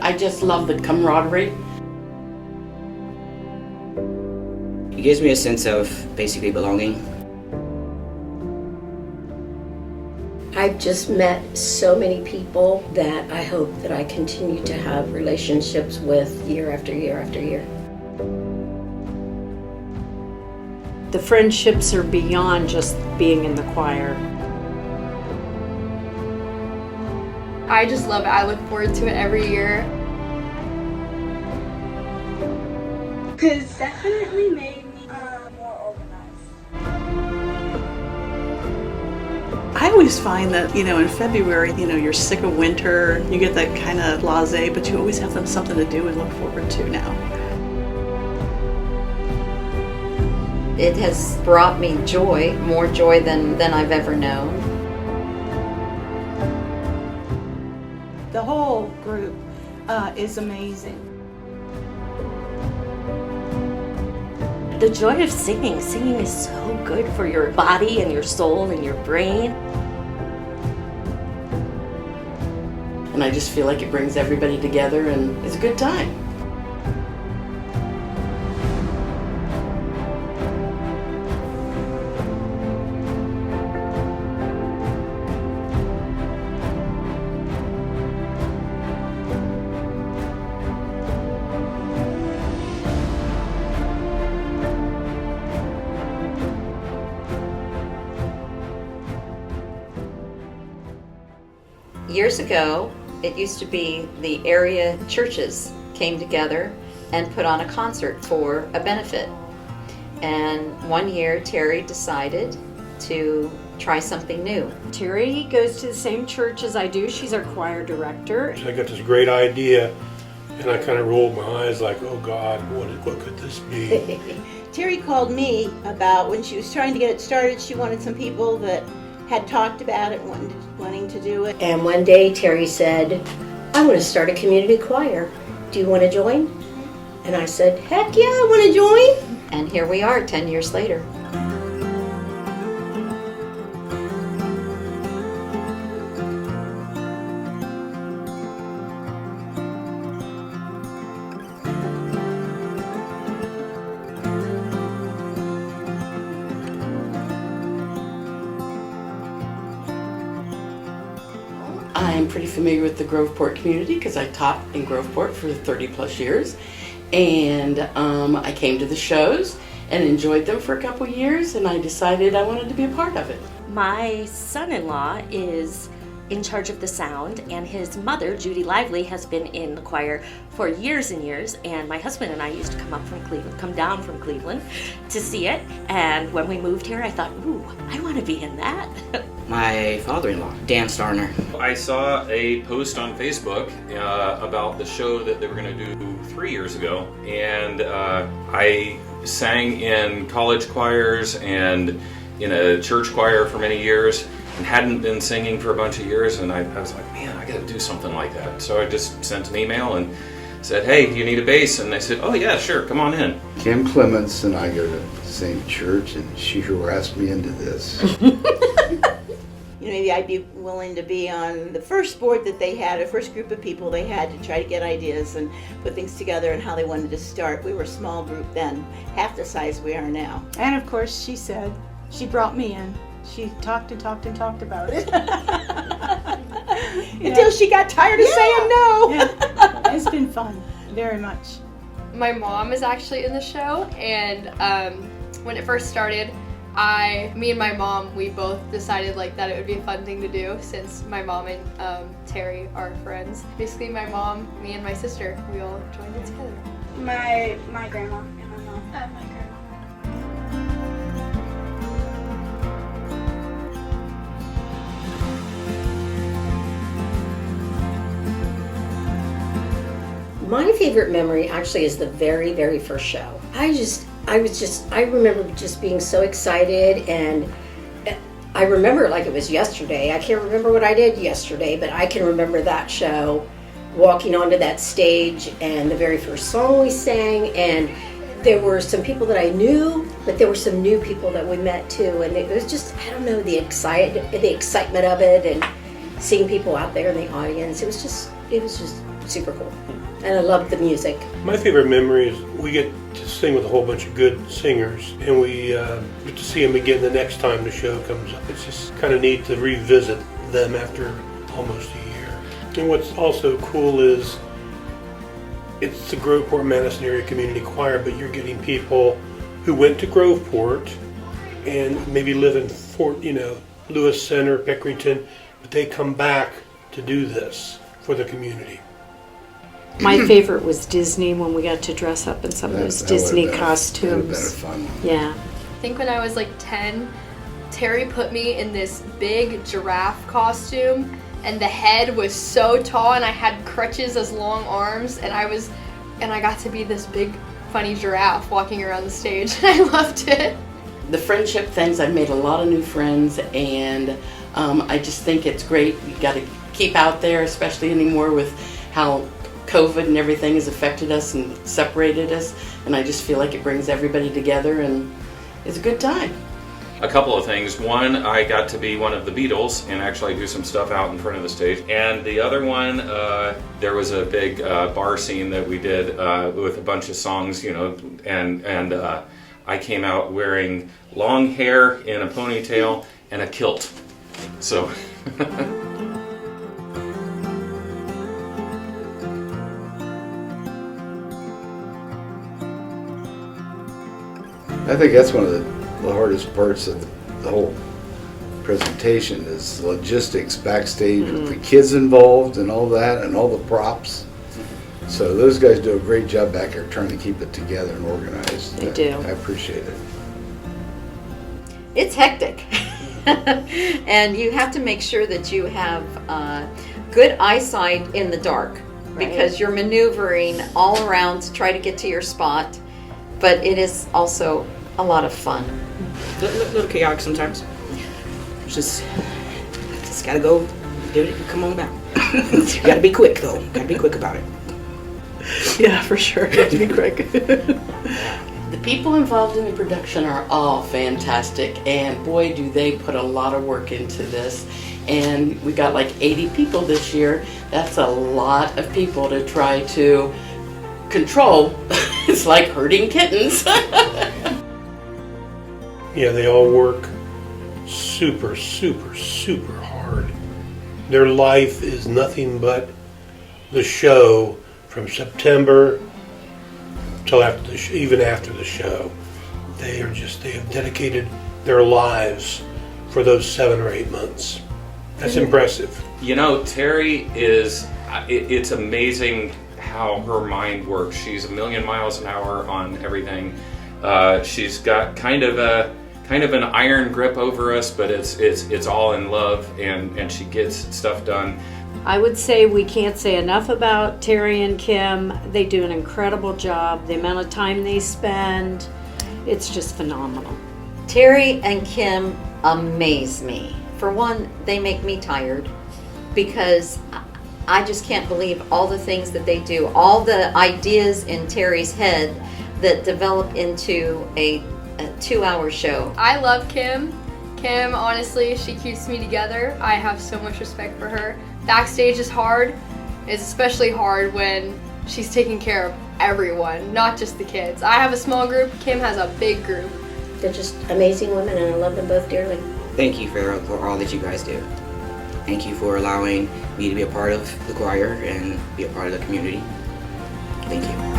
I just love the camaraderie. It gives me a sense of basically belonging. I've just met so many people that I hope that I continue to have relationships with year after year after year. The friendships are beyond just being in the choir. I just love it. I look forward to it every year. It's definitely made me more organized. I always find that, in February, you're sick of winter, you get that kind of blasé, but you always have something to do and look forward to now. It has brought me joy, more joy than I've ever known. The whole group is amazing. The joy of singing. Singing is so good for your body and your soul and your brain. And I just feel like it brings everybody together and it's a good time. Years ago, it used to be the area churches came together and put on a concert for a benefit. And one year, Terry decided to try something new. Terry goes to the same church as I do. She's our choir director. I got this great idea, and I kind of rolled my eyes like, oh God, what could this be? Terry called me about when she was trying to get it started. She wanted some people that had talked about it, wanting to do it. And one day Terry said, I want to start a community choir. Do you want to join? And I said, heck yeah, I want to join. And here we are 10 years later. I'm pretty familiar with the Groveport community because I taught in Groveport for 30 plus years. And I came to the shows and enjoyed them for a couple years, and I decided I wanted to be a part of it. My son-in-law is in charge of the sound, and his mother, Judy Lively, has been in the choir for years and years, and my husband and I used to come down from Cleveland to see it, and when we moved here I thought, ooh, I want to be in that. My father-in-law, Dan Starner. I saw a post on Facebook about the show that they were going to do 3 years ago, and I sang in college choirs and in a church choir for many years and hadn't been singing for a bunch of years, and I was like, man, I got to do something like that. So I just sent an email and said, hey, do you need a bass? And they said, oh yeah, sure, come on in. Kim Clements and I go to the same church, and she harassed me into this. Maybe I'd be willing to be on the first board that they had, a first group of people they had to try to get ideas and put things together and how they wanted to start. We were a small group then, half the size we are now. And of course, she brought me in. She talked and talked and talked about it. Until she got tired of saying no. Yeah. It's been fun, very much. My mom is actually in the show, and when it first started, me and my mom, we both decided that it would be a fun thing to do since my mom and Terry are friends. Basically, my mom, me, and my sister, we all joined it together. My grandma and my mom. My grandma. My favorite memory actually is the very, very first show. I remember just being so excited, and I remember like it was yesterday. I can't remember what I did yesterday, but I can remember that show, walking onto that stage, and the very first song we sang, and there were some people that I knew, but there were some new people that we met too, and it was just, I don't know, the excitement of it, and seeing people out there in the audience. It was just super cool. And I love the music. My favorite memory is we get to sing with a whole bunch of good singers, and we get to see them again the next time the show comes up. It's just kind of neat to revisit them after almost a year. And what's also cool is it's the Groveport Madison Area Community Choir, but you're getting people who went to Groveport and maybe live in Lewis Center, Pickerington, but they come back to do this for the community. My favorite was Disney when we got to dress up in some of those Disney costumes. That would've been a fun one. Yeah. I think when I was like 10, Terry put me in this big giraffe costume, and the head was so tall, and I had crutches as long arms, and I got to be this big funny giraffe walking around the stage, and I loved it. The friendship things, I've made a lot of new friends, and I just think it's great. You got to keep out there, especially anymore with how COVID and everything has affected us and separated us, and I just feel like it brings everybody together and it's a good time. A couple of things. One, I got to be one of the Beatles and actually do some stuff out in front of the stage. And the other one, there was a big bar scene that we did with a bunch of songs, and I came out wearing long hair in a ponytail and a kilt. So. I think that's one of the hardest parts of the whole presentation is the logistics backstage with the kids involved and all that and all the props. So those guys do a great job back there trying to keep it together and organized. They do. I appreciate it. It's hectic. And you have to make sure that you have good eyesight in the dark, because you're maneuvering all around to try to get to your spot. But it is also a lot of fun. A little chaotic sometimes. Just gotta go, do it, and come on back. You gotta be quick though. Gotta be quick about it. Yeah, for sure. You have to be quick. The people involved in the production are all fantastic, and boy do they put a lot of work into this. And we got like 80 people this year. That's a lot of people to try to control. It's like herding kittens. Yeah, they all work super, super, super hard. Their life is nothing but the show from September till after the even after the show. They have dedicated their lives for those 7 or 8 months. That's impressive. Terry is, it's amazing how her mind works. She's a million miles an hour on everything. She's got kind of an iron grip over us, but it's all in love, and she gets stuff done. I would say we can't say enough about Terry and Kim. They do an incredible job. The amount of time they spend, it's just phenomenal. Terry and Kim amaze me. For one, they make me tired because I just can't believe all the things that they do, all the ideas in Terry's head that develop into a 2-hour show. I love Kim. Kim, honestly, she keeps me together. I have so much respect for her. Backstage is hard. It's especially hard when she's taking care of everyone, not just the kids. I have a small group. Kim has a big group. They're just amazing women, and I love them both dearly. Thank you for all that you guys do. Thank you for allowing me to be a part of the choir and be a part of the community. Thank you.